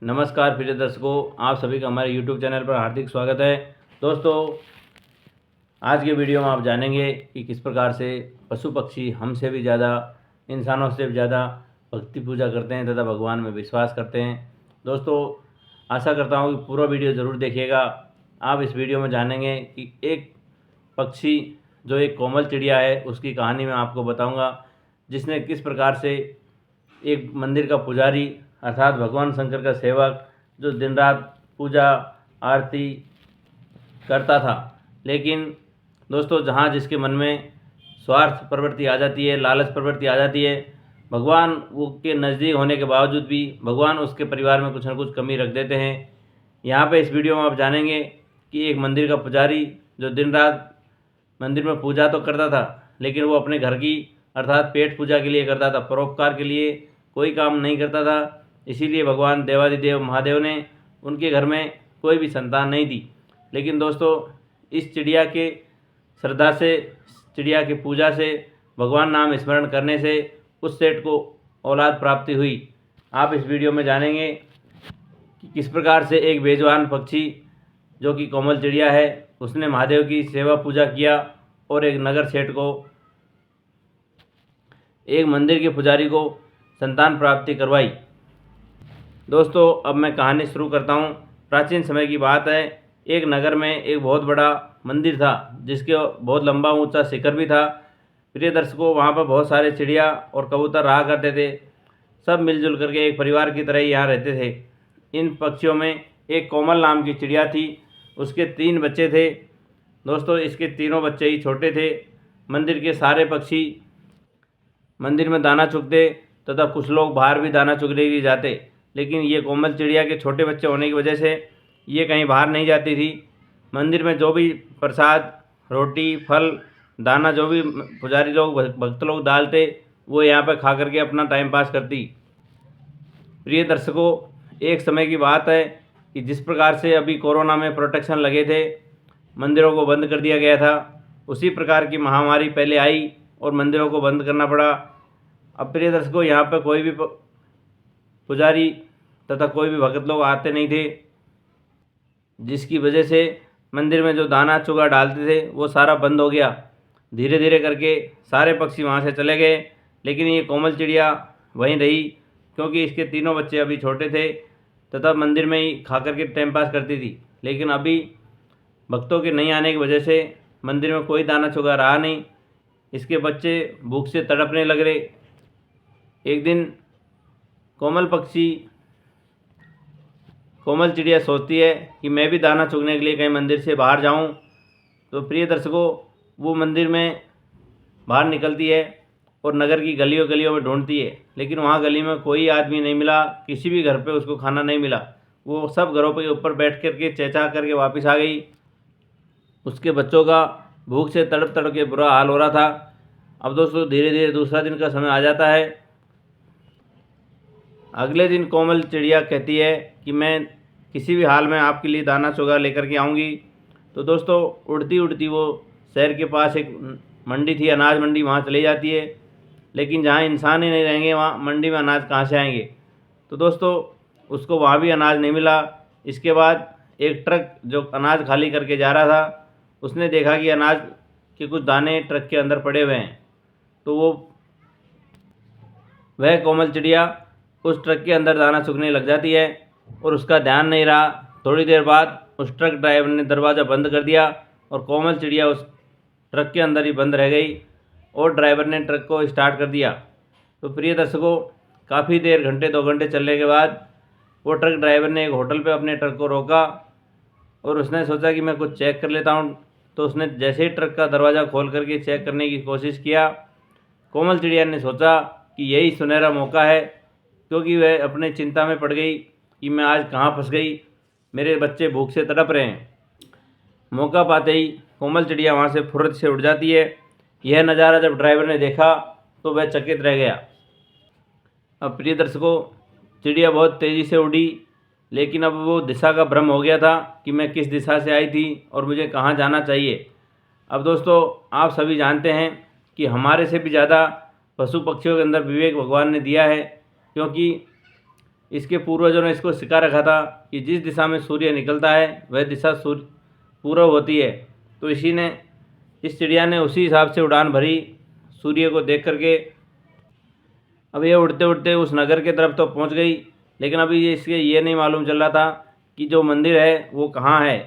नमस्कार प्रिय दर्शकों, आप सभी का हमारे YouTube चैनल पर हार्दिक स्वागत है। दोस्तों, आज के वीडियो में आप जानेंगे कि किस प्रकार से पशु पक्षी हमसे भी ज़्यादा, इंसानों से भी ज़्यादा भक्ति पूजा करते हैं तथा भगवान में विश्वास करते हैं। दोस्तों, आशा करता हूँ कि पूरा वीडियो ज़रूर देखिएगा। आप इस वीडियो में जानेंगे कि एक पक्षी जो एक कोमल चिड़िया है, उसकी कहानी मैं आपको बताऊँगा, जिसने किस प्रकार से एक मंदिर का पुजारी अर्थात भगवान शंकर का सेवक जो दिन रात पूजा आरती करता था, लेकिन दोस्तों जहाँ जिसके मन में स्वार्थ प्रवृत्ति आ जाती है, लालच प्रवृत्ति आ जाती है, भगवान वो के नज़दीक होने के बावजूद भी भगवान उसके परिवार में कुछ न कुछ कमी रख देते हैं। यहाँ पे इस वीडियो में आप जानेंगे कि एक मंदिर का पुजारी जो दिन रात मंदिर में पूजा तो करता था, लेकिन वो अपने घर की अर्थात पेट पूजा के लिए करता था, परोपकार के लिए कोई काम नहीं करता था। इसीलिए भगवान देवादिदेव महादेव ने उनके घर में कोई भी संतान नहीं दी। लेकिन दोस्तों, इस चिड़िया के श्रद्धा से, चिड़िया की पूजा से, भगवान नाम स्मरण करने से उस सेठ को औलाद प्राप्ति हुई। आप इस वीडियो में जानेंगे कि किस प्रकार से एक बेजुबान पक्षी जो कि कोमल चिड़िया है, उसने महादेव की सेवा पूजा किया और एक नगर सेठ को, एक मंदिर के पुजारी को संतान प्राप्ति करवाई। दोस्तों, अब मैं कहानी शुरू करता हूँ। प्राचीन समय की बात है। एक नगर में एक बहुत बड़ा मंदिर था, जिसके बहुत लंबा ऊंचा शिखर भी था। प्रिय दर्शकों, वहाँ पर बहुत सारे चिड़िया और कबूतर रहा करते थे। सब मिलजुल करके एक परिवार की तरह ही यहाँ रहते थे। इन पक्षियों में एक कोमल नाम की चिड़िया थी। उसके 3 बच्चे थे। दोस्तों, इसके तीनों बच्चे ही छोटे थे। मंदिर के सारे पक्षी मंदिर में दाना चुगते तथा कुछ लोग बाहर भी दाना चुगने के लिए जाते, लेकिन ये कोमल चिड़िया के छोटे बच्चे होने की वजह से ये कहीं बाहर नहीं जाती थी। मंदिर में जो भी प्रसाद, रोटी, फल, दाना जो भी पुजारी लोग, भक्त लोग डालते, वो यहाँ पर खा करके अपना टाइम पास करती। प्रिय दर्शकों, एक समय की बात है कि जिस प्रकार से अभी कोरोना में प्रोटेक्शन लगे थे, मंदिरों को बंद कर दिया गया था, उसी प्रकार की महामारी पहले आई और मंदिरों को बंद करना पड़ा। अब प्रिय दर्शकों, यहाँ पर कोई भी पुजारी तथा कोई भी भगत लोग आते नहीं थे, जिसकी वजह से मंदिर में जो दाना चुगा डालते थे वो सारा बंद हो गया। धीरे धीरे करके सारे पक्षी वहाँ से चले गए, लेकिन ये कोमल चिड़िया वहीं रही, क्योंकि इसके तीनों बच्चे अभी छोटे थे तथा मंदिर में ही खा करके टाइम पास करती थी। लेकिन अभी भक्तों के नहीं आने की वजह से मंदिर में कोई दाना चुगा रहा नहीं। इसके बच्चे भूख से तड़पने लग रहे। एक दिन कोमल चिड़िया सोचती है कि मैं भी दाना चुगने के लिए कहीं मंदिर से बाहर जाऊं। तो प्रिय दर्शकों, वो मंदिर में बाहर निकलती है और नगर की गलियों गलियों में ढूंढती है, लेकिन वहाँ गली में कोई आदमी नहीं मिला, किसी भी घर पे उसको खाना नहीं मिला। वो सब घरों के ऊपर बैठ करके चहचहा करके वापस आ गई। उसके बच्चों का भूख से तड़प तड़प के बुरा हाल हो रहा था। अब दोस्तों, धीरे धीरे दूसरा दिन का समय आ जाता है। अगले दिन कोमल चिड़िया कहती है कि मैं किसी भी हाल में आपके लिए दाना चुगा लेकर के आऊँगी। तो दोस्तों, उड़ती उड़ती वो शहर के पास एक मंडी थी, अनाज मंडी, वहाँ चली जाती है। लेकिन जहाँ इंसान ही नहीं रहेंगे, वहाँ मंडी में अनाज कहाँ से आएंगे। तो दोस्तों, उसको वहाँ भी अनाज नहीं मिला। इसके बाद एक ट्रक जो अनाज खाली करके जा रहा था, उसने देखा कि अनाज के कुछ दाने ट्रक के अंदर पड़े हुए हैं। तो वह कोमल चिड़िया उस ट्रक के अंदर दाना चुगने लग जाती है और उसका ध्यान नहीं रहा। थोड़ी देर बाद उस ट्रक ड्राइवर ने दरवाज़ा बंद कर दिया और कोमल चिड़िया उस ट्रक के अंदर ही बंद रह गई और ड्राइवर ने ट्रक को स्टार्ट कर दिया। तो प्रिय दर्शकों, काफ़ी देर, घंटे 2 घंटे चलने के बाद वो ट्रक ड्राइवर ने एक होटल पे अपने ट्रक को रोका और उसने सोचा कि मैं कुछ चेक कर लेता हूँ। तो उसने जैसे ही ट्रक का दरवाज़ा खोल करके चेक करने की कोशिश किया, कोमल चिड़िया ने सोचा कि यही सुनहरा मौका है, क्योंकि वह अपने चिंता में पड़ गई कि मैं आज कहाँ फंस गई, मेरे बच्चे भूख से तड़प रहे हैं। मौका पाते ही कोमल चिड़िया वहाँ से फुर्र से उड़ जाती है। यह नज़ारा जब ड्राइवर ने देखा तो वह चकित रह गया। अब प्रिय दर्शकों, चिड़िया बहुत तेज़ी से उड़ी, लेकिन अब वो दिशा का भ्रम हो गया था कि मैं किस दिशा से आई थी और मुझे कहाँ जाना चाहिए। अब दोस्तों, आप सभी जानते हैं कि हमारे से भी ज़्यादा पशु पक्षियों के अंदर विवेक भगवान ने दिया है, क्योंकि इसके पूर्वजों ने इसको सिखा रखा था कि जिस दिशा में सूर्य निकलता है वह दिशा सूर्य पूर्व होती है। तो इस चिड़िया ने उसी हिसाब से उड़ान भरी सूर्य को देख करके। अब ये उड़ते उड़ते उस नगर के तरफ तो पहुंच गई, लेकिन अभी इसके ये नहीं मालूम चल रहा था कि जो मंदिर है वो कहाँ है,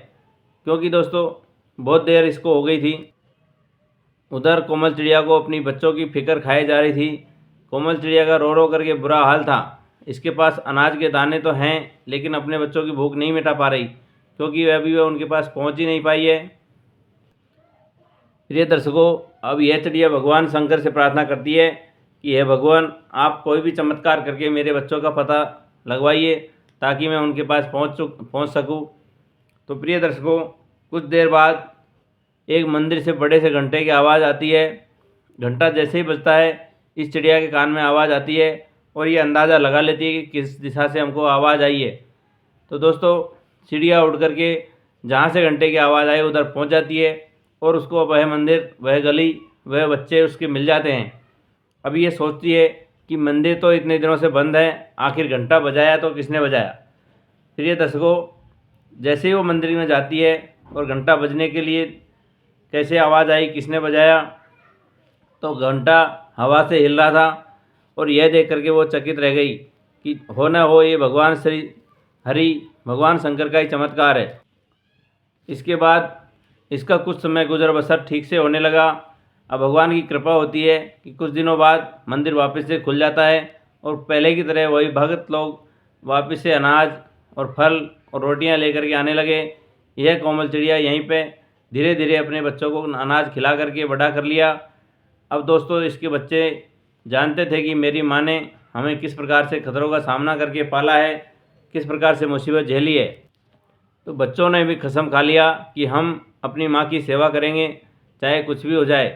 क्योंकि दोस्तों बहुत देर इसको हो गई थी। उधर कोमल चिड़िया को अपनी बच्चों की फिक्र खाई जा रही थी। कोमल चिड़िया का रो रो करके बुरा हाल था। इसके पास अनाज के दाने तो हैं, लेकिन अपने बच्चों की भूख नहीं मिटा पा रही, क्योंकि अभी वह उनके पास पहुंच ही नहीं पाई है। प्रिय दर्शकों, अब यह चिड़िया भगवान शंकर से प्रार्थना करती है कि हे भगवान, आप कोई भी चमत्कार करके मेरे बच्चों का पता लगवाइए ताकि मैं उनके पास पहुंच सकूं। तो प्रिय दर्शकों, कुछ देर बाद एक मंदिर से बड़े से घंटे की आवाज़ आती है। घंटा जैसे ही बजता है, इस चिड़िया के कान में आवाज़ आती है और ये अंदाज़ा लगा लेती है कि किस दिशा से हमको आवाज़ आई है। तो दोस्तों, चिड़िया उड़ करके जहाँ से घंटे की आवाज़ आई उधर पहुँच जाती है और उसको वह मंदिर, वह गली, वह बच्चे उसके मिल जाते हैं। अभी ये सोचती है कि मंदिर तो इतने दिनों से बंद है, आखिर घंटा बजाया तो किसने बजाया। प्रिय दर्शकों, जैसे ही वो मंदिर में जाती है और घंटा बजने के लिए कैसे आवाज़ आई, किसने बजाया, तो घंटा हवा से हिल रहा था और यह देख करके वो चकित रह गई कि हो न हो ये भगवान श्री हरि, भगवान शंकर का ही चमत्कार है। इसके बाद इसका कुछ समय गुजर बसर ठीक से होने लगा। अब भगवान की कृपा होती है कि कुछ दिनों बाद मंदिर वापस से खुल जाता है और पहले की तरह वही भक्त लोग वापस से अनाज और फल और रोटियां लेकर के आने लगे। यह कोमल चिड़िया यहीं पे धीरे धीरे अपने बच्चों को अनाज खिला करके बड़ा कर लिया। अब दोस्तों, इसके बच्चे जानते थे कि मेरी माँ ने हमें किस प्रकार से खतरों का सामना करके पाला है, किस प्रकार से मुसीबत झेली है। तो बच्चों ने भी कसम खा लिया कि हम अपनी माँ की सेवा करेंगे, चाहे कुछ भी हो जाए।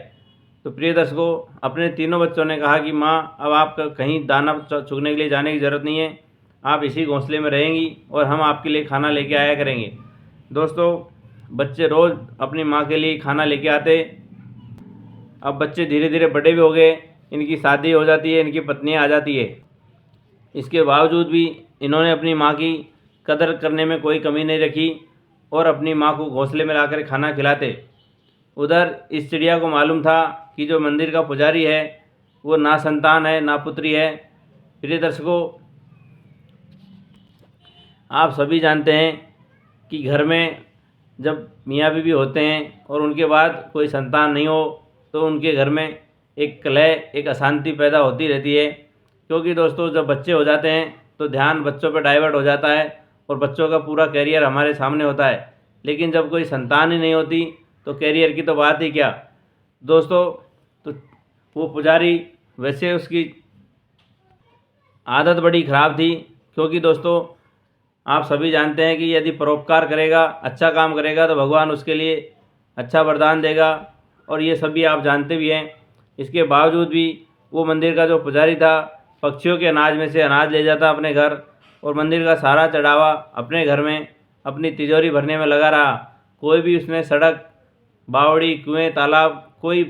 तो प्रिय दर्शकों, अपने तीनों बच्चों ने कहा कि माँ, अब आप कहीं दाना चुगने के लिए जाने की ज़रूरत नहीं है, आप इसी घोंसले में रहेंगी और हम आपके लिए खाना लेके आया करेंगे। दोस्तों, बच्चे रोज़ अपनी माँ के लिए खाना लेके आते। अब बच्चे धीरे धीरे बड़े भी हो गए, इनकी शादी हो जाती है, इनकी पत्नियाँ आ जाती है। इसके बावजूद भी इन्होंने अपनी माँ की कदर करने में कोई कमी नहीं रखी और अपनी माँ को घोंसले में लाकर खाना खिलाते। उधर इस चिड़िया को मालूम था कि जो मंदिर का पुजारी है वो ना संतान है ना पुत्री है। प्रिय दर्शकों, आप सभी जानते हैं कि घर में जब मियाँ बीवी होते हैं और उनके बाद कोई संतान नहीं हो तो उनके घर में एक कलह, एक अशांति पैदा होती रहती है। क्योंकि दोस्तों, जब बच्चे हो जाते हैं तो ध्यान बच्चों पर डाइवर्ट हो जाता है और बच्चों का पूरा कैरियर हमारे सामने होता है। लेकिन जब कोई संतान ही नहीं होती तो कैरियर की तो बात ही क्या। दोस्तों, तो वो पुजारी, वैसे उसकी आदत बड़ी ख़राब थी। क्योंकि दोस्तों, आप सभी जानते हैं कि यदि परोपकार करेगा, अच्छा काम करेगा तो भगवान उसके लिए अच्छा वरदान देगा, और ये सभी आप जानते भी हैं। इसके बावजूद भी वो मंदिर का जो पुजारी था, पक्षियों के अनाज में से अनाज ले जाता अपने घर और मंदिर का सारा चढ़ावा अपने घर में अपनी तिजोरी भरने में लगा रहा। कोई भी उसने सड़क, बावड़ी, कुएं, तालाब, कोई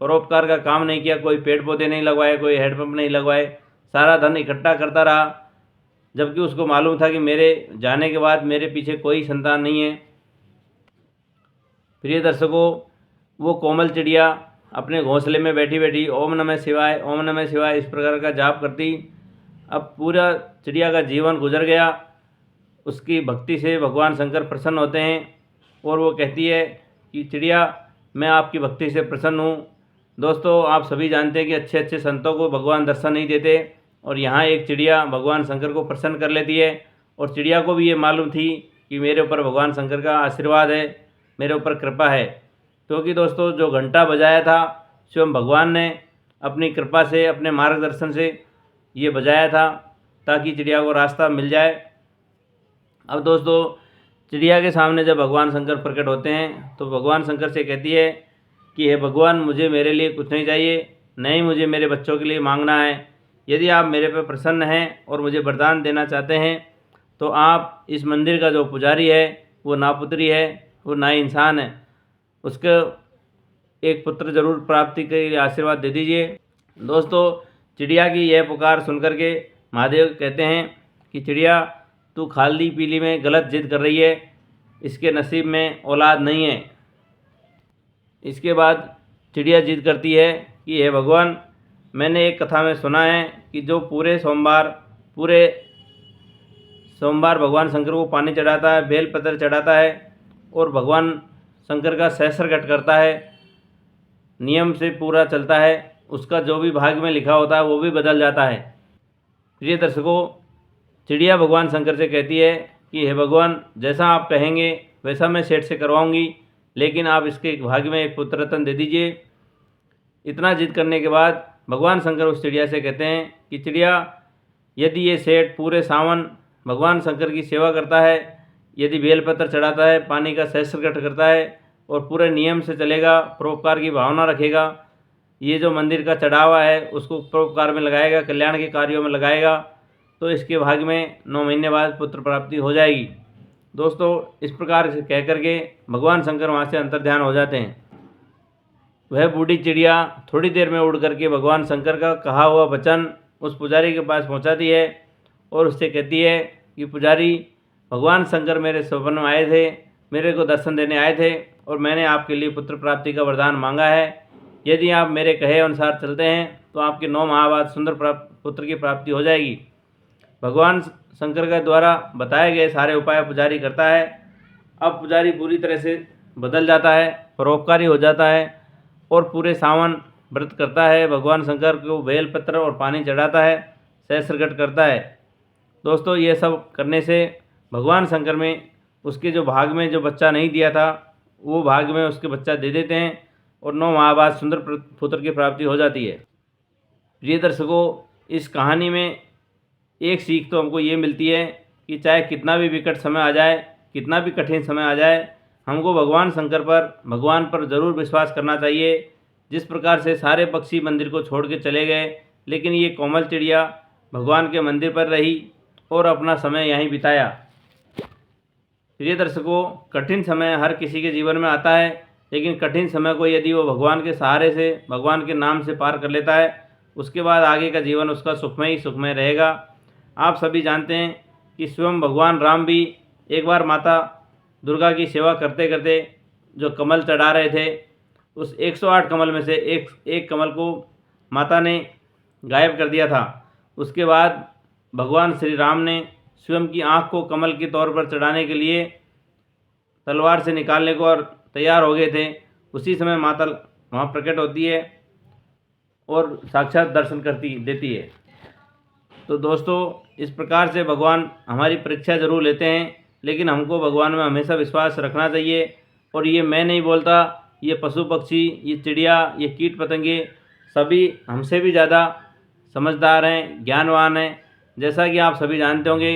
परोपकार का काम नहीं किया, कोई पेड़ पौधे नहीं लगवाए, कोई हैंडपम्प नहीं लगवाए, सारा धन इकट्ठा करता रहा। जबकि उसको मालूम था कि मेरे जाने के बाद मेरे पीछे कोई संतान नहीं है। प्रिय दर्शकों, वो कोमल चिड़िया अपने घोंसले में बैठी बैठी ओम नमः शिवाय, ओम नमः शिवाय इस प्रकार का जाप करती। अब पूरा चिड़िया का जीवन गुजर गया। उसकी भक्ति से भगवान शंकर प्रसन्न होते हैं और वो कहती है कि चिड़िया, मैं आपकी भक्ति से प्रसन्न हूँ। दोस्तों, आप सभी जानते हैं कि अच्छे अच्छे संतों को भगवान दर्शन नहीं देते, और यहाँ एक चिड़िया भगवान शंकर को प्रसन्न कर लेती है। और चिड़िया को भी ये मालूम थी कि मेरे ऊपर भगवान शंकर का आशीर्वाद है, मेरे ऊपर कृपा है। क्योंकि दोस्तों, जो घंटा बजाया था स्वयं भगवान ने अपनी कृपा से, अपने मार्गदर्शन से ये बजाया था ताकि चिड़िया को रास्ता मिल जाए। अब दोस्तों, चिड़िया के सामने जब भगवान शंकर प्रकट होते हैं तो भगवान शंकर से कहती है कि हे भगवान, मुझे मेरे लिए कुछ नहीं चाहिए, नहीं मुझे मेरे बच्चों के लिए मांगना है। यदि आप मेरे पर प्रसन्न हैं और मुझे वरदान देना चाहते हैं तो आप इस मंदिर का जो पुजारी है वो ना पुत्री है, वो ना इंसान है, उसको एक पुत्र जरूर प्राप्ति के लिए आशीर्वाद दे दीजिए। दोस्तों, चिड़िया की यह पुकार सुनकर के महादेव कहते हैं कि चिड़िया तू खाली पीली में गलत जिद कर रही है, इसके नसीब में औलाद नहीं है। इसके बाद चिड़िया जिद करती है कि हे भगवान, मैंने एक कथा में सुना है कि जो पूरे सोमवार भगवान शंकर को पानी चढ़ाता है, बेलपत्र चढ़ाता है और भगवान शंकर का सहस्त्रघट करता है, नियम से पूरा चलता है, उसका जो भी भाग्य में लिखा होता है वो भी बदल जाता है। प्रिय दर्शकों, चिड़िया भगवान शंकर से कहती है कि हे भगवान, जैसा आप कहेंगे वैसा मैं सेठ से करवाऊंगी, लेकिन आप इसके भाग्य में एक पुत्र रत्न दे दीजिए। इतना जिद करने के बाद भगवान शंकर उस चिड़िया से कहते हैं कि चिड़िया, यदि ये सेठ पूरे सावन भगवान शंकर की सेवा करता है, यदि बेलपत्र चढ़ाता है, पानी का सहस्त्रघट करता है और पूरे नियम से चलेगा, परोपकार की भावना रखेगा, ये जो मंदिर का चढ़ावा है उसको परोपकार में लगाएगा, कल्याण के कार्यों में लगाएगा, तो इसके भाग्य में 9 महीने बाद पुत्र प्राप्ति हो जाएगी। दोस्तों, इस प्रकार से कह करके भगवान शंकर वहाँ से अंतर्ध्यान हो जाते हैं। वह बूढ़ी चिड़िया थोड़ी देर में उड़ करके भगवान शंकर का कहा हुआ वचन उस पुजारी के पास पहुँचाती है और उससे कहती है कि पुजारी, भगवान शंकर मेरे स्वप्न में आए थे, मेरे को दर्शन देने आए थे और मैंने आपके लिए पुत्र प्राप्ति का वरदान मांगा है। यदि आप मेरे कहे अनुसार चलते हैं तो आपके 9 माह बाद सुंदर पुत्र की प्राप्ति हो जाएगी। भगवान शंकर के द्वारा बताए गए सारे उपाय पुजारी करता है। अब पुजारी पूरी तरह से बदल जाता है, परोपकारी हो जाता है और पूरे सावन व्रत करता है, भगवान शंकर को बेलपत्र और पानी चढ़ाता है, सहस्त्रघट करता है। दोस्तों, ये सब करने से भगवान शंकर में उसके जो भाग में जो बच्चा नहीं दिया था वो भाग में उसके बच्चा दे देते हैं और 9 माह बाद सुंदर पुत्र की प्राप्ति हो जाती है। प्रिय दर्शकों, इस कहानी में एक सीख तो हमको ये मिलती है कि चाहे कितना भी विकट समय आ जाए, कितना भी कठिन समय आ जाए, हमको भगवान शंकर पर, भगवान पर ज़रूर विश्वास करना चाहिए। जिस प्रकार से सारे पक्षी मंदिर को छोड़ के चले गए, लेकिन ये कोमल चिड़िया भगवान के मंदिर पर रही और अपना समय यहीं बिताया। प्रिय दर्शकों, कठिन समय हर किसी के जीवन में आता है, लेकिन कठिन समय को यदि वो भगवान के सहारे से, भगवान के नाम से पार कर लेता है, उसके बाद आगे का जीवन उसका सुखमय ही सुखमय रहेगा। आप सभी जानते हैं कि स्वयं भगवान राम भी एक बार माता दुर्गा की सेवा करते करते जो कमल चढ़ा रहे थे, उस 108 कमल में से एक कमल को माता ने गायब कर दिया था। उसके बाद भगवान श्री राम ने स्वयं की आँख को कमल के तौर पर चढ़ाने के लिए तलवार से निकालने को और तैयार हो गए थे। उसी समय माता वहाँ प्रकट होती है और साक्षात दर्शन देती है। तो दोस्तों, इस प्रकार से भगवान हमारी परीक्षा ज़रूर लेते हैं, लेकिन हमको भगवान में हमेशा विश्वास रखना चाहिए। और ये मैं नहीं बोलता, ये पशु पक्षी, ये चिड़िया, ये कीट पतंगे सभी हमसे भी ज़्यादा समझदार हैं, ज्ञानवान हैं। जैसा कि आप सभी जानते होंगे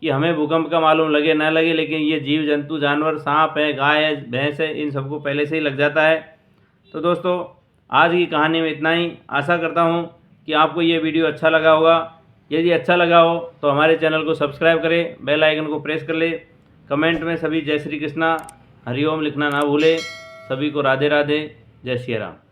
कि हमें भूकंप का मालूम लगे ना लगे, लेकिन ये जीव जंतु, जानवर, सांप है, गाय है, भैंस है, इन सबको पहले से ही लग जाता है। तो दोस्तों, आज की कहानी में इतना ही। आशा करता हूँ कि आपको ये वीडियो अच्छा लगा होगा। यदि अच्छा लगा हो तो हमारे चैनल को सब्सक्राइब करें, बेल आइकन को प्रेस कर ले। कमेंट में सभी जय श्री कृष्णा, हरिओम लिखना ना भूलें। सभी को राधे राधे, जय श्री राम।